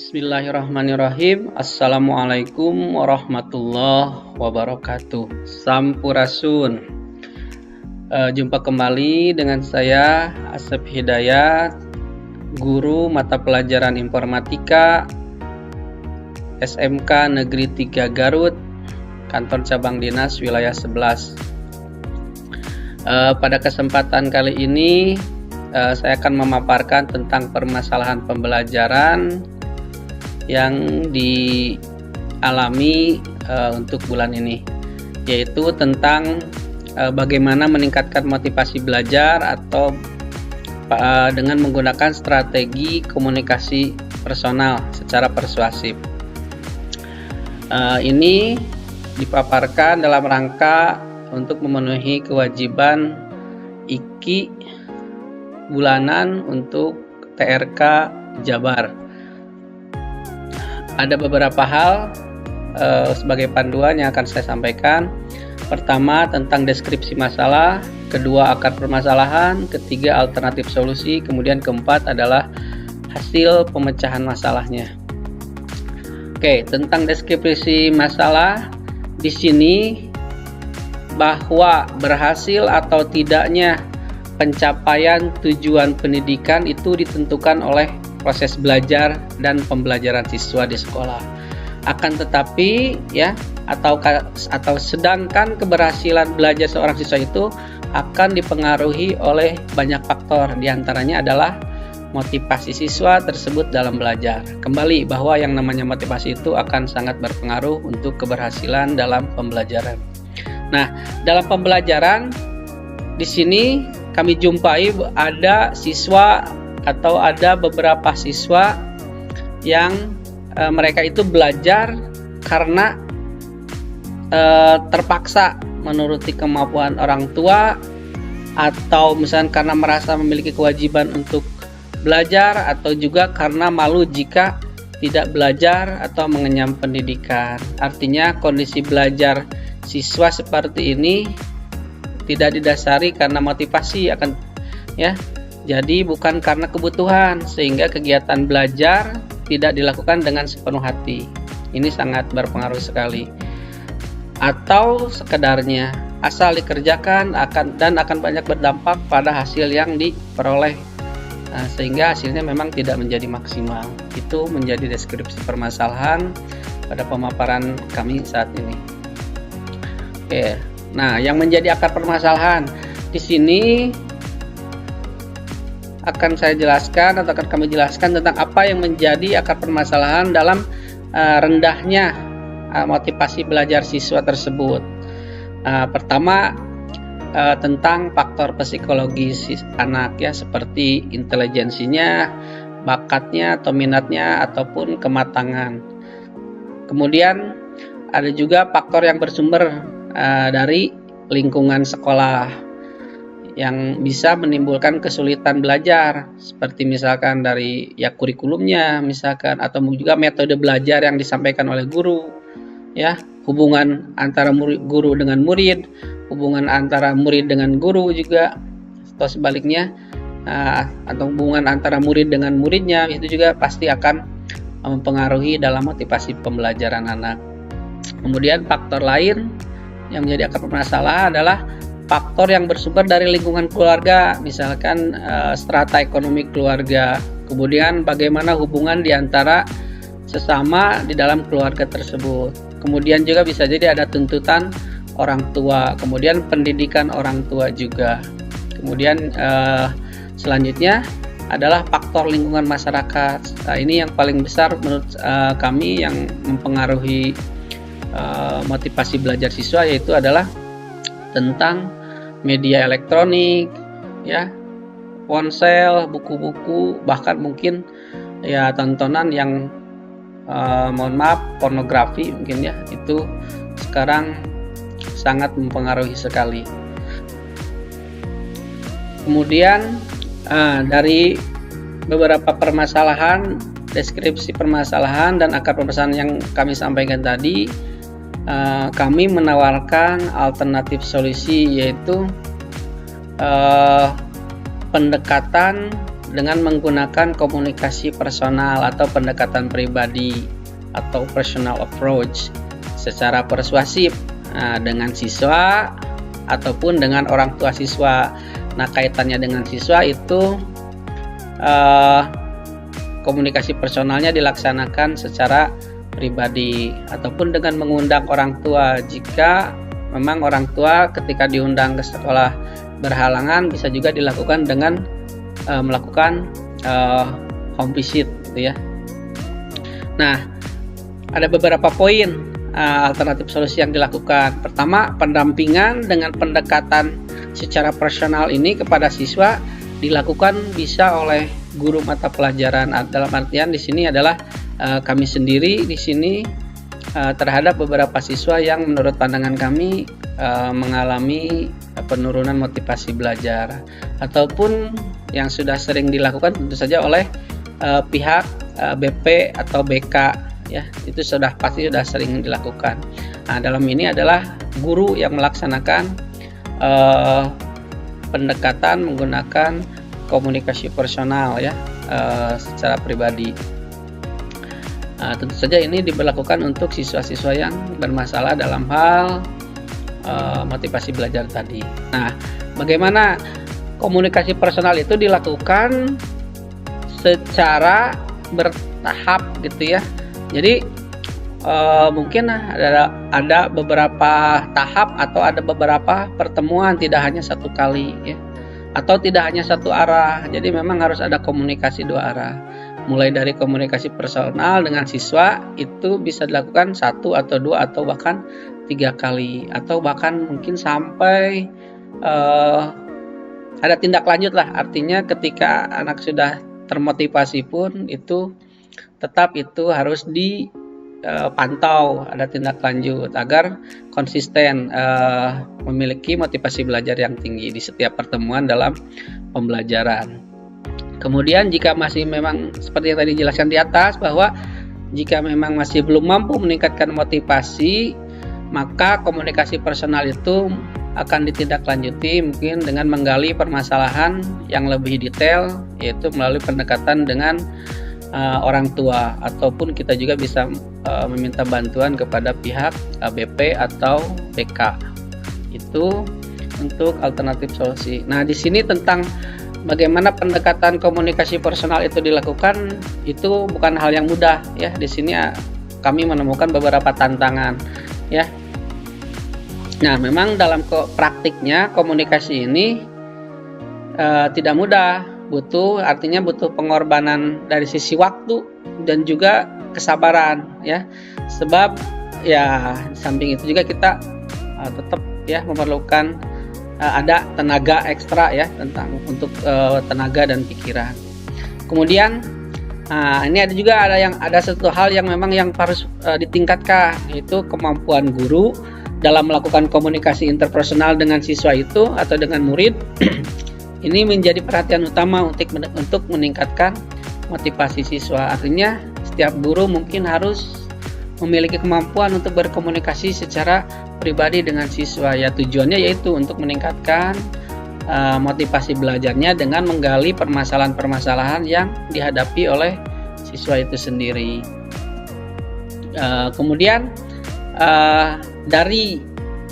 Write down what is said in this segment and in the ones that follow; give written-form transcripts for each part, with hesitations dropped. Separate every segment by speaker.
Speaker 1: Bismillahirrahmanirrahim. Assalamualaikum warahmatullahi wabarakatuh. Sampurasun. Jumpa kembali dengan saya Asep Hidayat, guru mata pelajaran informatika SMK Negeri 3 Garut, kantor cabang dinas wilayah 11. Pada kesempatan kali ini saya akan memaparkan tentang permasalahan pembelajaran yang dialami untuk bulan ini, yaitu tentang bagaimana meningkatkan motivasi belajar atau dengan menggunakan strategi komunikasi personal secara persuasif. Ini dipaparkan dalam rangka untuk memenuhi kewajiban IKI bulanan untuk TRK Jabar. Ada beberapa hal sebagai panduan yang akan saya sampaikan. Pertama, tentang deskripsi masalah, kedua, akar permasalahan, ketiga, alternatif solusi, kemudian keempat adalah hasil pemecahan masalahnya. Oke, tentang deskripsi masalah, di sini bahwa berhasil atau tidaknya pencapaian tujuan pendidikan itu ditentukan oleh proses belajar dan pembelajaran siswa di sekolah. Akan tetapi atau sedangkan keberhasilan belajar seorang siswa itu akan dipengaruhi oleh banyak faktor, diantaranya adalah motivasi siswa tersebut dalam belajar. Kembali bahwa yang namanya motivasi itu akan sangat berpengaruh untuk keberhasilan dalam pembelajaran. Nah, dalam pembelajaran di sini kami jumpai ada siswa atau ada beberapa siswa yang mereka itu belajar karena terpaksa menuruti kemampuan orang tua, atau misalnya karena merasa memiliki kewajiban untuk belajar, atau juga karena malu jika tidak belajar atau mengenyam pendidikan. Artinya kondisi belajar siswa seperti ini tidak didasari karena motivasi jadi bukan karena kebutuhan, sehingga kegiatan belajar tidak dilakukan dengan sepenuh hati. Ini sangat berpengaruh sekali. Atau sekedarnya asal dikerjakan akan banyak berdampak pada hasil yang diperoleh, sehingga hasilnya memang tidak menjadi maksimal. Itu menjadi deskripsi permasalahan pada pemaparan kami saat ini. Oke. Nah, yang menjadi akar permasalahan di sini akan saya jelaskan atau akan kami jelaskan tentang apa yang menjadi akar permasalahan dalam rendahnya motivasi belajar siswa tersebut. Pertama, tentang faktor psikologis anak seperti intelijensinya, bakatnya atau minatnya ataupun kematangan. Kemudian ada juga faktor yang bersumber dari lingkungan sekolah yang bisa menimbulkan kesulitan belajar, seperti misalkan dari kurikulumnya misalkan, atau juga metode belajar yang disampaikan oleh guru, hubungan antara guru dengan murid, hubungan antara murid dengan guru juga, atau sebaliknya, atau hubungan antara murid dengan muridnya, itu juga pasti akan mempengaruhi dalam motivasi pembelajaran anak. Kemudian faktor lain yang menjadi akar permasalahan adalah faktor yang bersumber dari lingkungan keluarga, misalkan strata ekonomi keluarga, kemudian bagaimana hubungan di antara sesama di dalam keluarga tersebut. Kemudian juga bisa jadi ada tuntutan orang tua, kemudian pendidikan orang tua juga. Kemudian selanjutnya adalah faktor lingkungan masyarakat. Nah, ini yang paling besar menurut kami yang mempengaruhi motivasi belajar siswa, yaitu adalah tentang media elektronik, ponsel, buku-buku, bahkan mungkin tontonan yang pornografi mungkin itu sekarang sangat mempengaruhi sekali. Kemudian dari beberapa permasalahan, deskripsi permasalahan dan akar permasalahan yang kami sampaikan tadi, kami menawarkan alternatif solusi, yaitu pendekatan dengan menggunakan komunikasi personal atau pendekatan pribadi atau personal approach secara persuasif dengan siswa ataupun dengan orang tua siswa. Nah, kaitannya dengan siswa itu komunikasi personalnya dilaksanakan secara pribadi ataupun dengan mengundang orang tua. Jika memang orang tua ketika diundang ke sekolah berhalangan, bisa juga dilakukan dengan melakukan home visit gitu ya. Nah, ada beberapa poin alternatif solusi yang dilakukan. Pertama, pendampingan dengan pendekatan secara personal ini kepada siswa dilakukan bisa oleh guru mata pelajaran. Dalam artian di sini adalah kami sendiri di sini terhadap beberapa siswa yang menurut pandangan kami mengalami penurunan motivasi belajar, ataupun yang sudah sering dilakukan tentu saja oleh pihak BP atau BK ya, itu pasti sudah sering dilakukan. Nah, dalam ini adalah guru yang melaksanakan pendekatan menggunakan komunikasi personal ya, secara pribadi. Tentu saja ini diberlakukan untuk siswa-siswa yang bermasalah dalam hal motivasi belajar tadi. Nah, bagaimana komunikasi personal itu dilakukan secara bertahap gitu ya. Jadi mungkin ada beberapa tahap atau ada beberapa pertemuan, tidak hanya satu kali ya, atau tidak hanya satu arah. Jadi memang harus ada komunikasi dua arah. Mulai dari komunikasi personal dengan siswa itu bisa dilakukan 1 atau 2 atau bahkan 3 kali, atau bahkan mungkin sampai ada tindak lanjut lah. Artinya ketika anak sudah termotivasi pun itu tetap itu harus dipantau, ada tindak lanjut agar konsisten memiliki motivasi belajar yang tinggi di setiap pertemuan dalam pembelajaran. Kemudian jika masih memang seperti yang tadi dijelaskan di atas, bahwa jika memang masih belum mampu meningkatkan motivasi, maka komunikasi personal itu akan ditindaklanjuti mungkin dengan menggali permasalahan yang lebih detail, yaitu melalui pendekatan dengan orang tua, ataupun kita juga bisa meminta bantuan kepada pihak BP atau BK. Itu untuk alternatif solusi. Nah, di sini tentang bagaimana pendekatan komunikasi personal itu dilakukan, itu bukan hal yang mudah ya. Di sini kami menemukan beberapa tantangan ya. Nah, memang dalam praktiknya komunikasi ini tidak mudah, artinya butuh pengorbanan dari sisi waktu dan juga kesabaran ya. Sebab ya di samping itu juga kita tetap ya memerlukan ada tenaga ekstra ya, untuk tenaga dan pikiran. Kemudian ini ada satu hal yang memang yang harus ditingkatkan, yaitu kemampuan guru dalam melakukan komunikasi interpersonal dengan siswa itu atau dengan murid. Ini menjadi perhatian utama untuk meningkatkan motivasi siswa. Artinya setiap guru mungkin harus memiliki kemampuan untuk berkomunikasi secara pribadi dengan siswa ya. Tujuannya yaitu untuk meningkatkan motivasi belajarnya dengan menggali permasalahan-permasalahan yang dihadapi oleh siswa itu sendiri. Kemudian dari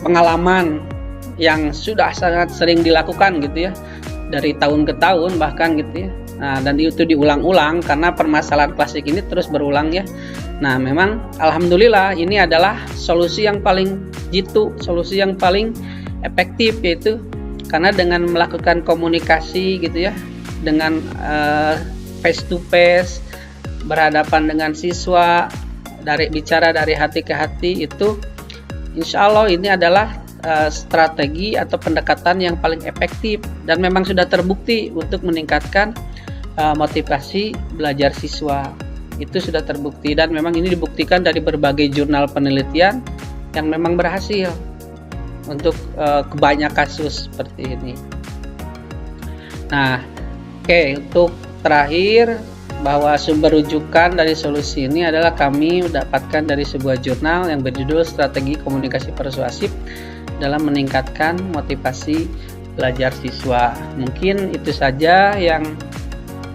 Speaker 1: pengalaman yang sudah sangat sering dilakukan gitu ya, dari tahun ke tahun bahkan gitu ya. Nah, dan itu diulang-ulang karena permasalahan klasik ini terus berulang ya. Nah, memang alhamdulillah ini adalah solusi yang paling solusi yang paling efektif, yaitu karena dengan melakukan komunikasi gitu ya, dengan face to face, berhadapan dengan siswa, bicara dari hati ke hati, itu insya Allah ini adalah strategi atau pendekatan yang paling efektif dan memang sudah terbukti untuk meningkatkan motivasi belajar siswa. Itu sudah terbukti dan memang ini dibuktikan dari berbagai jurnal penelitian yang memang berhasil untuk kebanyak kasus seperti ini. Nah, untuk terakhir, bahwa sumber rujukan dari solusi ini adalah kami dapatkan dari sebuah jurnal yang berjudul Strategi Komunikasi Persuasif dalam Meningkatkan Motivasi Belajar Siswa. Mungkin itu saja yang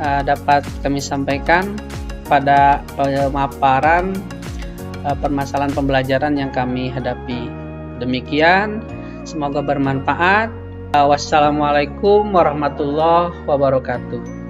Speaker 1: dapat kami sampaikan pada pemaparan permasalahan pembelajaran yang kami hadapi. Demikian, semoga bermanfaat. Wassalamualaikum warahmatullahi wabarakatuh.